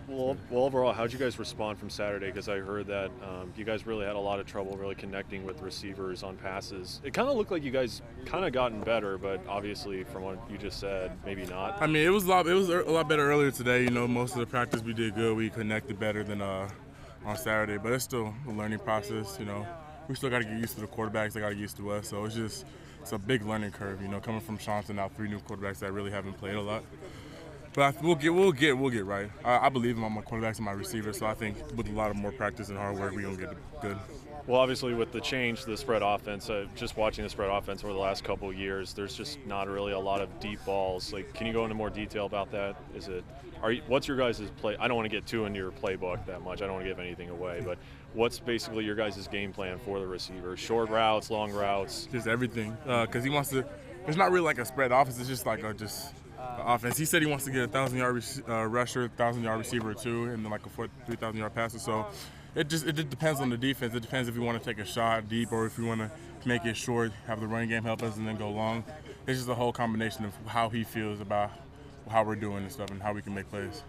Well, overall, how'd you guys respond from Saturday? Because I heard that you guys really had a lot of trouble really connecting with receivers on passes. It kind of looked like you guys kind of gotten better, but obviously, from what you just said, maybe not. I mean, it was a lot better earlier today. You know, most of the practice we did good. We connected better than on Saturday, but it's still a learning process. You know, we still got to get used to the quarterbacks. They got to get used to us. So it's a big learning curve. You know, coming from Sean now 3 new quarterbacks that really haven't played a lot. But we'll get right. I believe in my quarterbacks and my receivers, so I think with a lot of more practice and hard work, we're going to get good. Well, obviously, with the change to the spread offense, just watching the spread offense over the last couple of years, there's just not really a lot of deep balls. Like, can you go into more detail about that? What's your guys' play? I don't want to get too into your playbook that much. I don't want to give anything away, but what's basically your guys' game plan for the receivers? Short routes, long routes? Just everything. Because he wants to. It's not really like a spread offense. It's just like offense. He said he wants to get a 1,000-yard rusher, 1,000-yard receiver or 2, and then like a 3,000-yard passer. So it just depends on the defense. It depends if you want to take a shot deep or if you want to make it short, have the running game help us, and then go long. It's just a whole combination of how he feels about how we're doing and stuff and how we can make plays.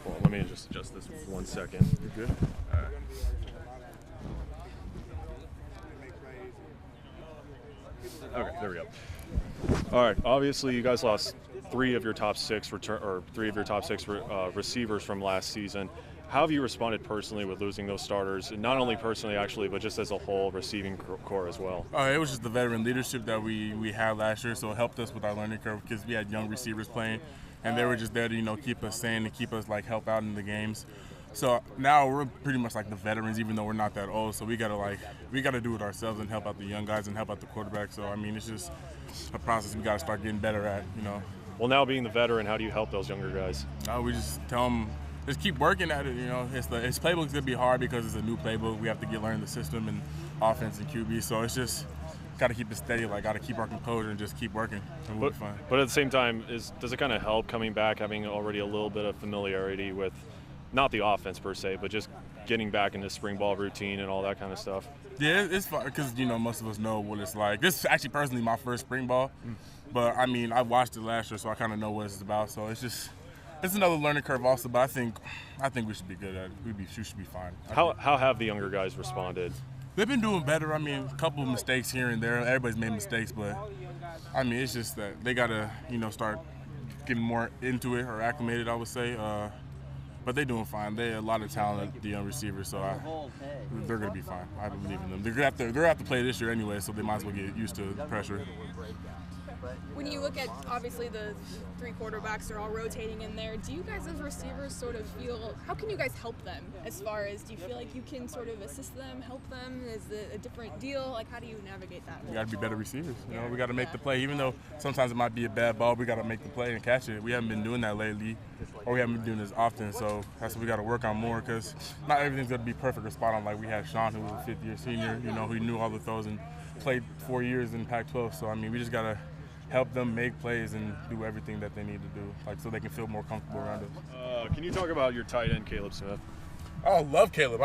Well, let me just adjust this 1 second. You good? All right. Okay, there we go. All right. Obviously, you guys lost 3 of your top 6 receivers from last season. How have you responded personally with losing those starters? And not only personally, actually, but just as a whole receiving core as well. It was just the veteran leadership that we had last year, so it helped us with our learning curve because we had young receivers playing, and they were just there to keep us sane and keep us help out in the games. So now we're pretty much like the veterans, even though we're not that old. So we gotta do it ourselves and help out the young guys and help out the quarterback. So I mean, it's just a process we gotta start getting better at. Well, now being the veteran, how do you help those younger guys? We just tell them just keep working at it. His playbook's gonna be hard because it's a new playbook. We have to learn the system and offense and QB. So it's just gotta keep it steady. Gotta keep our composure and just keep working, and we'll be fine. But at the same time, does it kind of help coming back, having already a little bit of familiarity with? Not the offense per se, but just getting back into spring ball routine and all that kind of stuff. Yeah, it's fun because most of us know what it's like. This is actually personally my first spring ball, but I mean I watched it last year, so I kind of know what it's about. So it's another learning curve also. But I think we should be good at it. We should be fine. How have the younger guys responded? They've been doing better. I mean, a couple of mistakes here and there. Everybody's made mistakes, but I mean it's just that they gotta start getting more into it or acclimated, I would say. But they're doing fine. They have a lot of talent, the young receivers, so they're going to be fine. I believe in them. They're going to have to play this year anyway, so they might as well get used to the pressure. When you look at, obviously, the 3 quarterbacks are all rotating in there, do you guys as receivers sort of feel, how can you guys help them as far as, do you feel like you can sort of assist them, help them? Is it a different deal? How do you navigate that? We got to be better receivers. We got to make the play. Even though sometimes it might be a bad ball, we got to make the play and catch it. We haven't been doing that lately, or we haven't been doing this often, so that's what we got to work on more because not everything's going to be perfect or spot on. Like we had Sean, who was a 5th-year senior, who knew all the throws and played 4 years in Pac-12. So, I mean, we just got to help them make plays and do everything that they need to do, so they can feel more comfortable around us. Can you talk about your tight end, Caleb Smith? I love Caleb.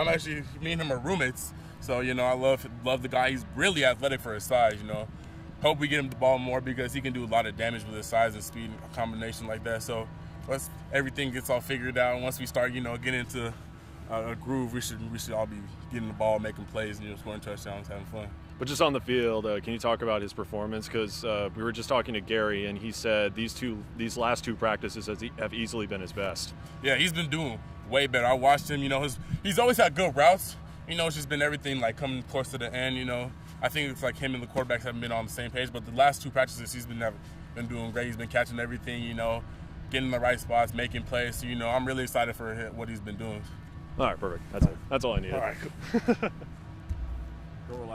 Me and him are roommates, so I love the guy. He's really athletic for his size. Hope we get him the ball more because he can do a lot of damage with his size and speed combination like that. So once everything gets all figured out, once we start getting into a groove, we should all be getting the ball, making plays, and scoring touchdowns, having fun. But just on the field, can you talk about his performance? Because we were just talking to Gary, and he said these last 2 practices have easily been his best. Yeah, he's been doing way better. I watched him. He's always had good routes. It's just been everything coming close to the end. I think it's like him and the quarterbacks haven't been on the same page. But the last 2 practices, he's been doing great. He's been catching everything. Getting in the right spots, making plays. So, I'm really excited for what he's been doing. All right, perfect. That's it. That's all I needed. All right. Go relax.